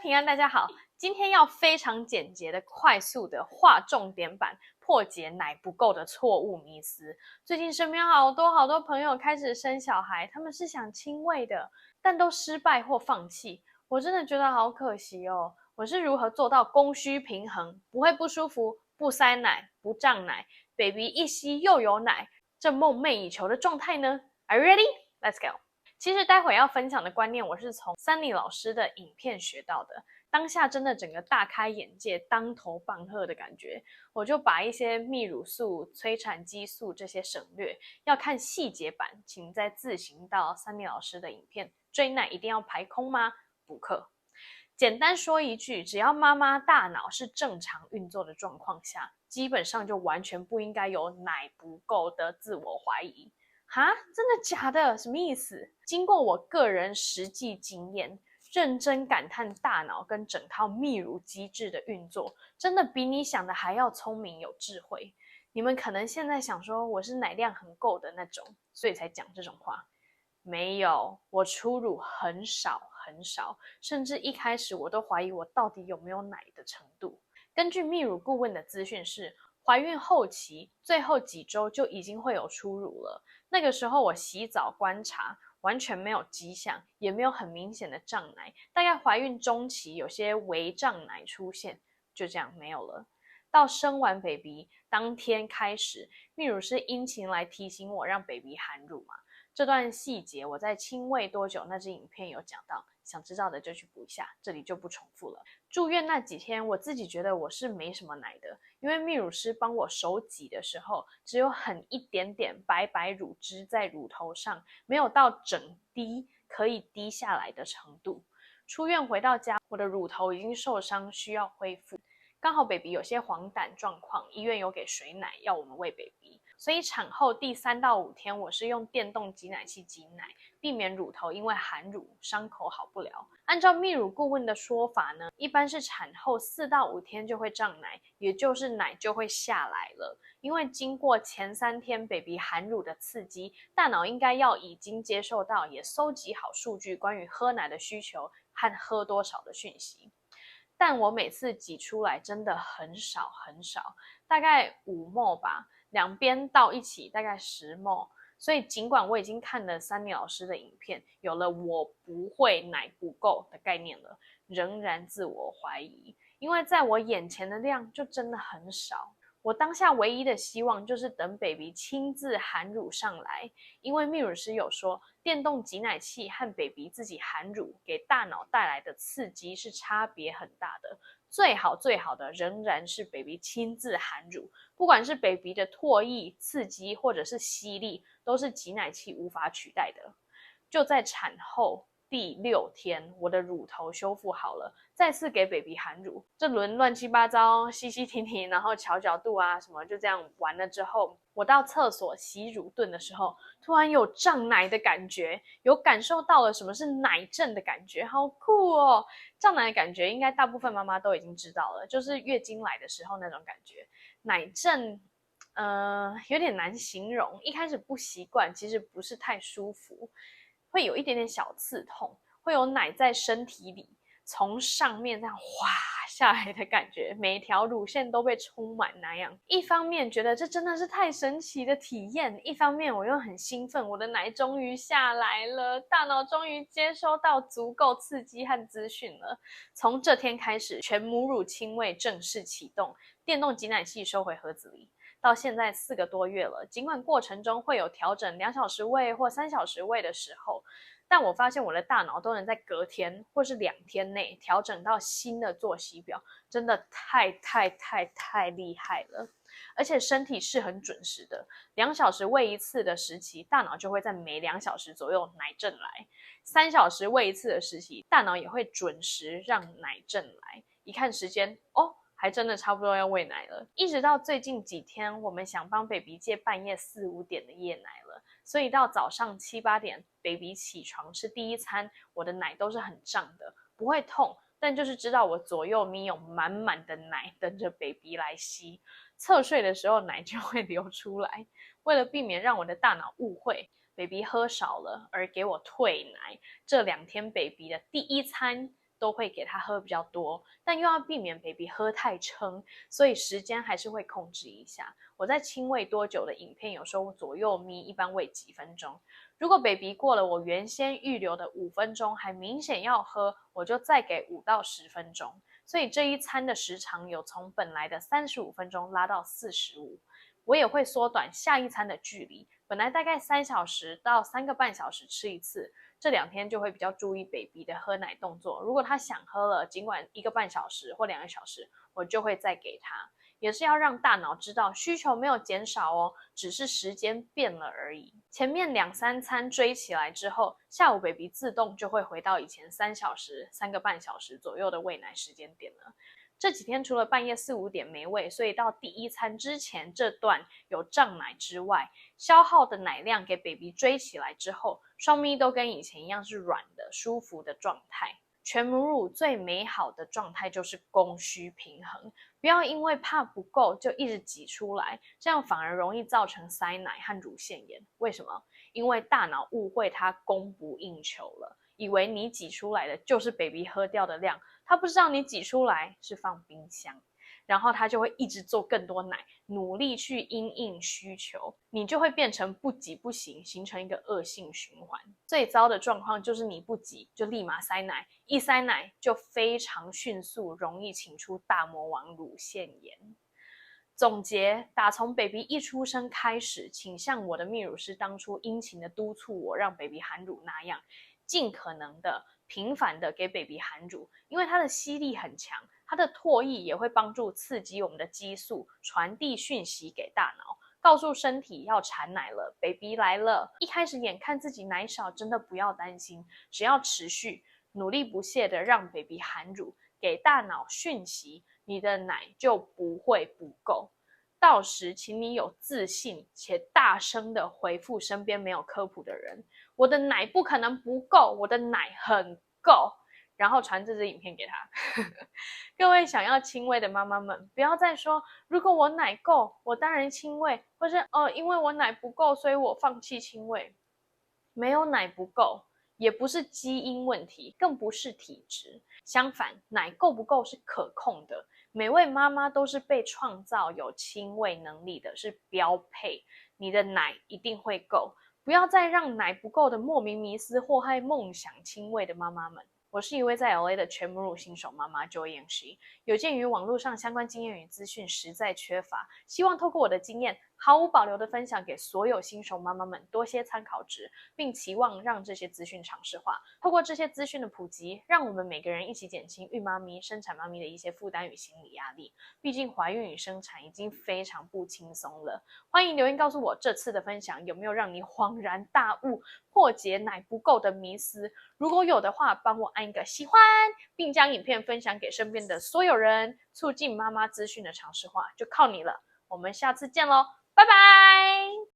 平安，大家好。今天要非常简洁的、快速的划重点版，破解奶不够的错误迷思。最近身边好多朋友开始生小孩，他们是想亲喂的，但都失败或放弃。我真的觉得好可惜哦。我是如何做到供需平衡，不会不舒服，不塞奶，不胀奶，baby 一吸又有奶，这梦寐以求的状态呢？ Are you ready? Let's go。其实待会要分享的观念，我是从 Sunny 老师的影片学到的。当下真的整个大开眼界，当头棒喝的感觉。我就把一些泌乳素、催产激素这些省略，要看细节版，请再自行到 Sunny 老师的影片。追奶一定要排空吗？补课。简单说一句，只要妈妈大脑是正常运作的状况下，基本上就完全不应该有奶不够的自我怀疑。哈，真的假的？什么意思？经过我个人实际经验，认真感叹大脑跟整套泌乳机制的运作，真的比你想的还要聪明有智慧。你们可能现在想说我是奶量很够的那种，所以才讲这种话。没有，我初乳很少，甚至一开始我都怀疑我到底有没有奶的程度。根据泌乳顾问的资讯是，怀孕后期最后几周就已经会有初乳了。那个时候我洗澡观察，完全没有迹象，也没有很明显的胀奶，大概怀孕中期有些微胀奶出现，就这样没有了。到生完 baby 当天开始，泌乳师殷勤来提醒我让 baby 含乳嘛。这段细节我在亲喂多久那支影片有讲到，想知道的就去补一下，这里就不重复了。住院那几天，我自己觉得我是没什么奶的，因为泌乳师帮我手挤的时候，只有很一点点白白乳汁在乳头上，没有到整滴可以滴下来的程度。出院回到家，我的乳头已经受伤，需要恢复。刚好 baby 有些黄疸状况，医院有给水奶，要我们喂 baby， 所以产后第3到5天，我是用电动挤奶器挤奶，避免乳头因为含乳伤口好不了。按照泌乳顾问的说法呢，一般是产后4到5天就会胀奶，也就是奶就会下来了。因为经过前3天 baby 含乳的刺激，大脑应该要已经接受到，也搜集好数据关于喝奶的需求和喝多少的讯息。但我每次挤出来真的很少，大概5ml吧，两边倒一起大概10ml。所以尽管我已经看了Sunny老师的影片，有了我不会奶不够的概念了，仍然自我怀疑，因为在我眼前的量就真的很少。我当下唯一的希望就是等 baby 亲自含乳上来，因为泌乳师有说，电动挤奶器和 baby 自己含乳给大脑带来的刺激是差别很大的。最好的仍然是 baby 亲自含乳，不管是 baby 的唾液、刺激或者是吸力，都是挤奶器无法取代的。就在产后第6天，我的乳头修复好了，再次给 baby 含乳，这轮乱七八糟西停停，然后调角度啊什么，就这样完了之后，我到厕所洗乳盾的时候，突然有胀奶的感觉，有感受到了什么是奶阵的感觉，好酷哦！胀奶的感觉应该大部分妈妈都已经知道了，就是月经来的时候那种感觉。奶阵有点难形容，一开始不习惯，其实不是太舒服，会有一点点小刺痛，会有奶在身体里从上面这样滑下来的感觉，每条乳腺都被充满那样。一方面觉得这真的是太神奇的体验，一方面我又很兴奋，我的奶终于下来了，大脑终于接收到足够刺激和资讯了。从这天开始，全母乳亲喂正式启动，电动挤奶器收回盒子里。到现在4个多月了，尽管过程中会有调整2小时喂或3小时喂的时候，但我发现我的大脑都能在隔天或是2天内调整到新的作息表，真的太厉害了。而且身体是很准时的，2小时喂一次的时期，大脑就会在每2小时左右奶阵来；3小时喂一次的时期，大脑也会准时让奶阵来。一看时间，还真的差不多要喂奶了。一直到最近几天，我们想帮 baby 戒半夜4、5点的夜奶了，所以到早上7、8点 baby 起床吃第一餐，我的奶都是很胀的，不会痛，但就是知道我左右咪有满满的奶等着 baby 来吸。侧睡的时候奶就会流出来，为了避免让我的大脑误会 baby 喝少了而给我退奶，这2天 baby 的第一餐都会给他喝比较多，但又要避免 baby 喝太撑，所以时间还是会控制一下。我在亲喂多久的影片有时候左右咪一般喂几分钟，如果 baby 过了我原先预留的5分钟还明显要喝，我就再给5到10分钟，所以这一餐的时长有从本来的35分钟拉到45。我也会缩短下一餐的距离，本来大概3小时到3个半小时吃一次，这2天就会比较注意 baby 的喝奶动作。如果他想喝了，尽管1个半小时或2个小时，我就会再给他。也是要让大脑知道需求没有减少哦，只是时间变了而已。前面2、3餐追起来之后，下午 baby 自动就会回到以前3小时、3个半小时左右的喂奶时间点了。这几天除了半夜4、5点没喂，所以到第1餐之前这段有胀奶之外，消耗的奶量给 baby 追起来之后，双咪都跟以前一样是软的、舒服的状态。全母乳最美好的状态就是供需平衡，不要因为怕不够就一直挤出来，这样反而容易造成塞奶和乳腺炎。为什么？因为大脑误会它供不应求了，以为你挤出来的就是 baby 喝掉的量，他不知道你挤出来是放冰箱，然后他就会一直做更多奶，努力去因应需求，你就会变成不挤不行，形成一个恶性循环。最糟的状况就是你不挤就立马塞奶，一塞奶就非常迅速容易请出大魔王乳腺炎。总结，打从 baby 一出生开始，请像我的泌乳师当初殷勤的督促我让 baby 含乳那样，尽可能的频繁的给 baby 含乳，因为它的吸力很强，它的唾液也会帮助刺激我们的激素，传递讯息给大脑，告诉身体要产奶了 ，baby 来了。一开始眼看自己奶少，真的不要担心，只要持续努力不懈的让 baby 含乳，给大脑讯息，你的奶就不会不够。到时请你有自信且大声的回复身边没有科普的人，我的奶不可能不够，我的奶很够，然后传这支影片给他。各位想要亲喂的妈妈们，不要再说如果我奶够我当然亲喂，或是因为我奶不够所以我放弃亲喂。没有奶不够，也不是基因问题，更不是体质。相反，奶够不够是可控的，每位妈妈都是被创造有亲喂能力的，是标配。你的奶一定会够，不要再让奶不够的莫名迷思祸害梦想亲喂的妈妈们。我是一位在 LA 的全母乳新手妈妈 Joy Yang， 有鉴于网络上相关经验与资讯实在缺乏，希望透过我的经验毫无保留的分享给所有新手妈妈们多些参考值，并期望让这些资讯常识化。透过这些资讯的普及，让我们每个人一起减轻孕妈咪、生产妈咪的一些负担与心理压力。毕竟怀孕与生产已经非常不轻松了。欢迎留言告诉我这次的分享有没有让你恍然大悟，破解奶不够的迷思。如果有的话，帮我按一个喜欢，并将影片分享给身边的所有人，促进妈妈资讯的常识化，就靠你了。我们下次见咯，拜拜。